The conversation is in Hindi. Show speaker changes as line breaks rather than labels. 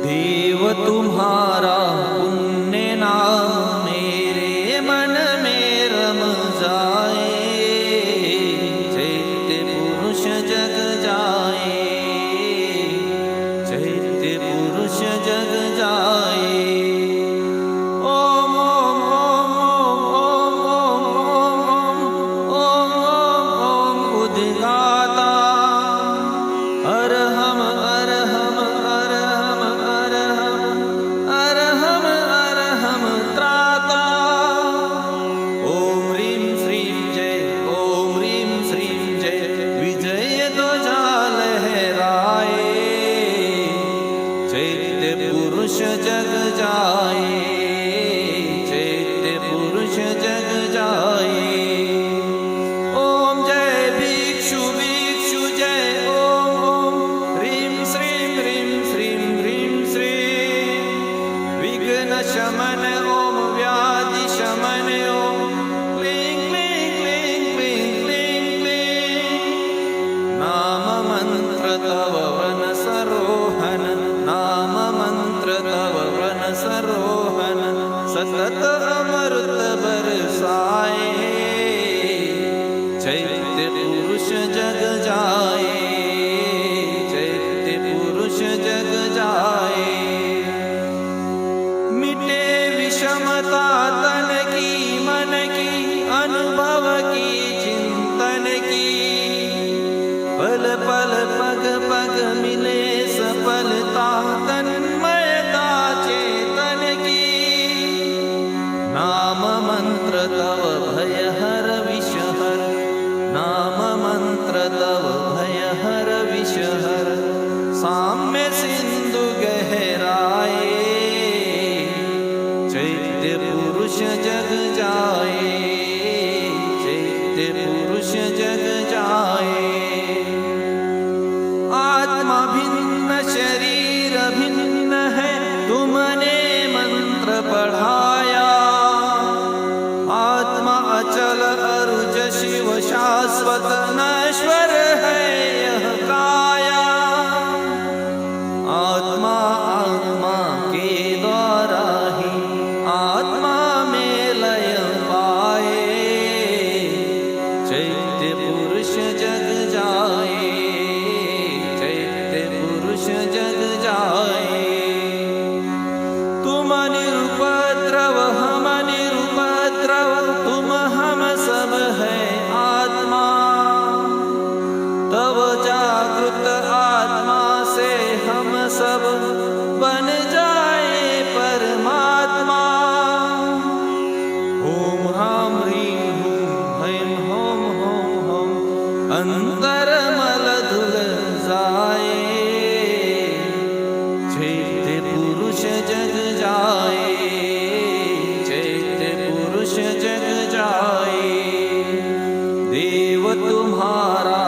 देव तुम्हारा पुण्य नाम मेरे मन में रम जाए। चैत्य पुरुष जग जाए, चैत्य पुरुष जग जाए। ओम ओम ओम ओम ओम ओम ओम ओम उद्गाता अरहम अरहम अरहम अरहम अरहम अरहम त्राता। ओम ह्रीं श्रीं जय, ओम ह्रीं श्रीं जय, विजय ध्वजा लहराए। चैत्य पुरुष जग जाए, चैत्य पुरुष जग जाए। ओम जय भिक्षु भिक्षु जय, ओम ओम ह्रीं श्रीं ह्रीं श्रीं विघ्न शमन, ओम व्याधि शमन, ओम क्लीं क्लीं क्लीं क्लीं क्लीं क्लीं। नाम मंत्र तव वन सरोहन, नाम मंत्र तव वन सरोहन, सतत अमृत बरसाए। चैत्य पुरुष जग जाए, चैत्य पुरुष जग जाए। मिटे विषमता तन की मन की, अनुभव की चिंतन की। पल पल पग पग मिले सफलता, तन्मयता चेतन की। नाम मंत्र तव भय हर विष हर, नाम मंत्र तव भय हर विष हर। साम्य सिंधु गहराए, चैत्य पुरुष जग जाए, चैत्य पुरुष जग जाए। आत्मा भिन्न शरीर भिन्न है, तुमने मंत्र पढ़ाया। आत्मा अचल अरुज शिव शाश्वत, नश्वर है यह काया। आत्मा आत्मा के द्वारा ही आत्मा में लय पाए। चैत्य पुरुष जग जाए, चैत्य पुरुष जग जाए। तुम निरुपद्रव हम निरुपद्रव, तुम हम सब है आत्मा। तब जागृत आत्मा से हम सब बन जाए परमात्मा। ओम ह्रां ह्रीं हूं ऐं होम होम होम, अंतर मल धुल जाए। चैत्य पुरुष जग जाए, चैत्य पुरुष जग जाए। देव तुम्हारा